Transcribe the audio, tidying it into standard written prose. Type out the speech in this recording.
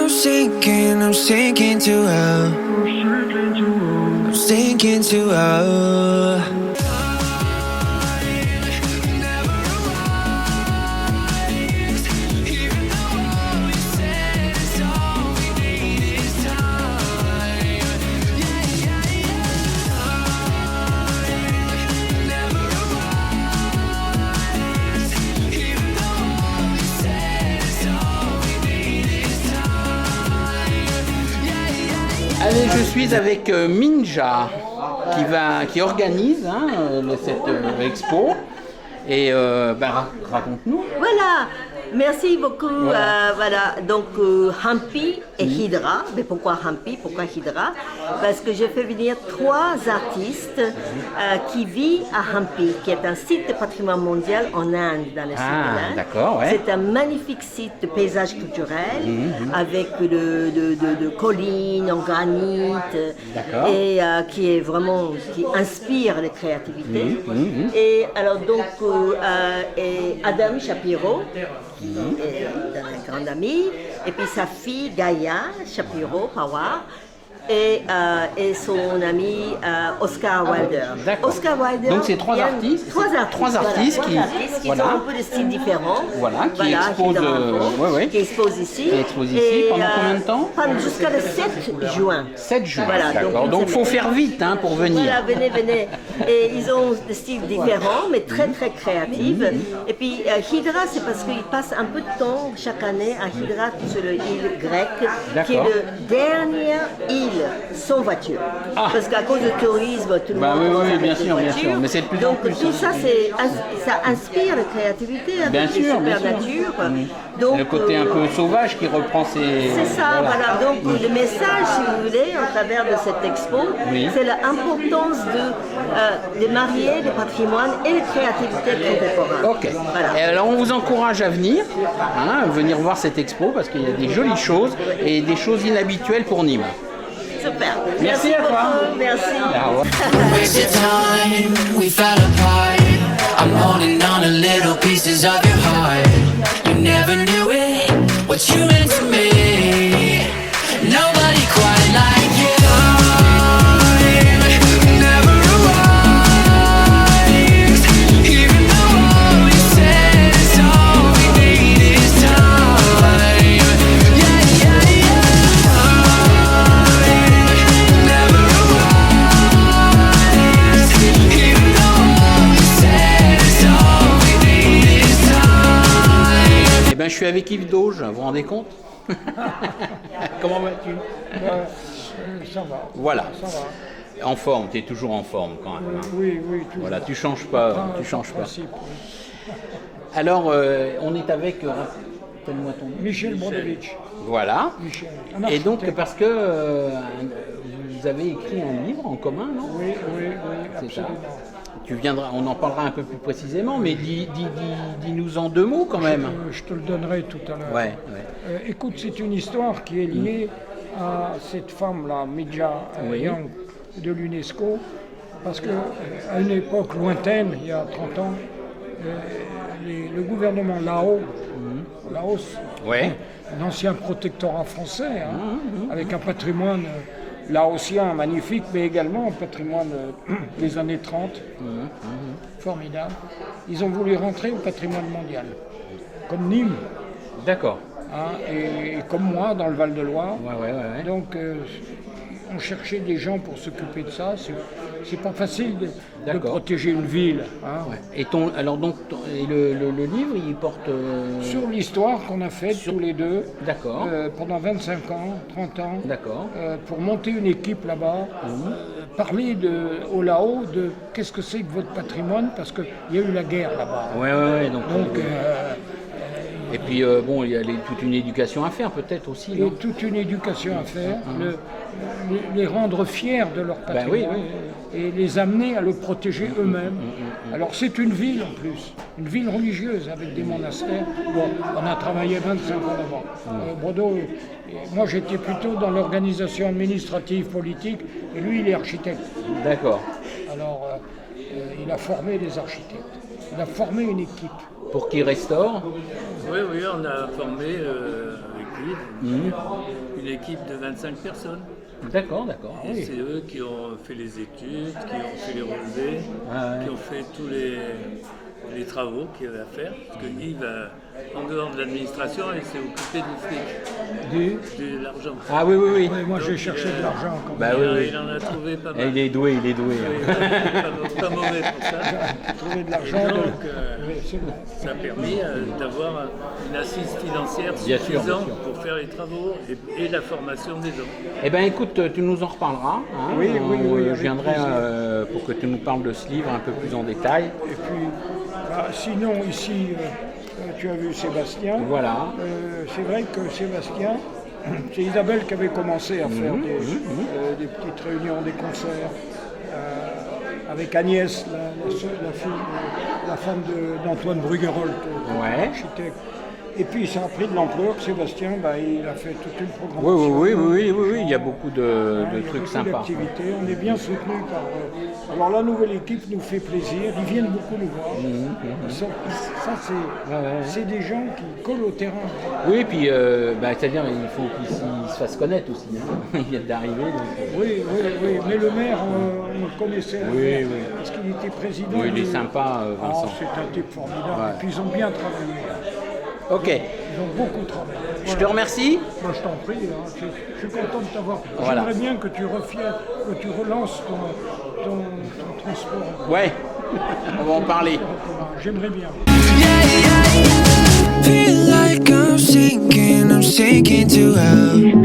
I'm sinking too hell. I'm sinking too hell. Allez, je suis avec Minja qui organise cette expo et raconte-nous. Voilà, merci beaucoup. Voilà, donc Hampi et Hydra. Mais pourquoi Hampi, pourquoi Hydra? Parce que j'ai fait venir 3 artistes qui vivent à Hampi, qui est un site de patrimoine mondial en Inde, dans le sud de l'Inde. D'accord, ouais. C'est un magnifique site de paysage culturel avec de collines en granit et qui est vraiment qui inspire les créativités. Et alors donc et Adam Shapiro, qui est un grand ami, et puis sa fille Gaïa Shapiro Pawar. Et son ami Oscar Wilder. Oscar Wilder. Donc c'est 3 artistes. 3 artistes qui sont un peu de styles différents. Voilà, qui exposent ici. Pendant combien de temps? Jusqu'à le 7 juin. 7 juin, voilà, d'accord. Donc il faut faire vite pour venir. Voilà, venez. Et ils ont des styles différents, mais très très créatifs. Et puis Hydra, c'est parce qu'ils passent un peu de temps chaque année à Hydra sur l'île grecque, qui est la dernière île sans voiture. Parce qu'à cause du tourisme, tout le monde oui, bien sûr. Mais c'est de plus en plus. Donc tout ça, ça inspire la créativité avec les super natures. Donc, le côté un peu sauvage qui reprend ses... C'est ça, voilà. Donc le message, si vous voulez, en travers de cette expo, c'est l'importance de marier le patrimoine et les créativités contemporaines. Ok. Voilà. Et alors on vous encourage à venir voir cette expo parce qu'il y a des jolies choses et des choses inhabituelles pour Nîmes. Super. Merci à toi. Merci. Wasted time, we fell apart. I'm holding on to little pieces of your heart. You never knew it, what you meant to me. Nobody quite like you. Je suis avec Yves Dauge, vous vous rendez compte? Comment vas-tu? Ça va. Voilà. Ça va. En forme, tu es toujours en forme quand même. Oui, toujours. Voilà, tu changes pas. Alors, on est avec... donne-moi ton nom. Michel Brodovitch. Voilà. Michel. Et donc, parce que vous avez écrit un livre en commun, non? Oui, absolument. Tu viendras, on en parlera un peu plus précisément, mais dis-nous en 2 mots quand même. Je te le donnerai tout à l'heure. Ouais. Écoute, c'est une histoire qui est liée à cette femme-là, Midja Young, de l'UNESCO, parce qu'à une époque lointaine, il y a 30 ans, le gouvernement Laos, un ancien protectorat français, avec un patrimoine laotien magnifique, mais également un patrimoine des années 30, formidable. Ils ont voulu rentrer au patrimoine mondial, comme Nîmes. D'accord. Et comme moi, dans le Val-de-Loire. Ouais. Donc, on cherchait des gens pour s'occuper de ça. C'est pas facile de protéger une ville. Et le livre, il porte... Sur l'histoire qu'on a faite tous les deux. D'accord. Pendant 25 ans, 30 ans. D'accord. Pour monter une équipe là-bas. Parler au Laos de qu'est-ce que c'est que votre patrimoine, parce qu'il y a eu la guerre là-bas. Et puis, il y a toute une éducation à faire peut-être aussi. Et toute une éducation à faire, les rendre fiers de leur patrimoine et les amener à le protéger eux-mêmes. Alors c'est une ville en plus, une ville religieuse avec des monastères. Bon, on a travaillé 25 ans là-bas. Brodo, moi j'étais plutôt dans l'organisation administrative, politique, et lui il est architecte. D'accord. Alors il a formé des architectes, il a formé une équipe. Pour qu'ils restaurent? Oui, on a formé avec lui. une équipe de 25 personnes. D'accord, d'accord. Et c'est eux qui ont fait les études, qui ont fait les relevés, qui ont fait tous les travaux qu'il y avait à faire. Parce que Yves, en dehors de l'administration, il s'est occupé du fric, de l'argent. Ah oui, oui, oui. Oui, moi j'ai cherché de l'argent quand Bah, même. oui, oui. Il en a trouvé pas Et mal. il est doué, il est doué. Pas mauvais pour ça. Trouver de Et l'argent. donc, Oui, c'est bon. ça a permis d'avoir une assise financière Bien sûr, bien suffisante sûr. pour faire les travaux et la formation des gens. Eh bien, écoute, tu nous en reparleras. Hein. Oui, oui, oui, Je avec viendrai plaisir. pour que tu nous parles de ce livre un peu plus en détail. Et puis, sinon, ici, tu as vu Sébastien. Voilà. C'est vrai que Sébastien, c'est Isabelle qui avait commencé à faire des petites réunions, des concerts, avec Agnès, la femme d'Antoine Bruguerolles, Ouais. architecte. Et puis ça a pris de l'ampleur. Sébastien, il a fait toute une Oui, programmation. oui, oui, oui, oui, oui, il y a beaucoup de Il y a trucs beaucoup sympas. d'activités. On est bien soutenus par. Alors la nouvelle équipe nous fait plaisir. Ils viennent beaucoup nous voir. C'est des gens qui collent au terrain. Oui, puis c'est-à-dire il faut qu'ils se fassent connaître aussi. Hein. Ils viennent d'arriver. Donc, Oui, oui, oui. Mais le maire, on le connaissait. Oui, oui. Parce qu'il était président. oui, il est sympa, Vincent. C'est un type formidable. Ouais. Et puis ils ont bien travaillé. Ok, Ils ont beaucoup travaillé. je te remercie. Moi, je t'en prie, hein. Je suis content de t'avoir. Voilà. J'aimerais bien que tu relances ton transport. Ouais, on va en parler. J'aimerais bien. Feel like I'm sinking to hell.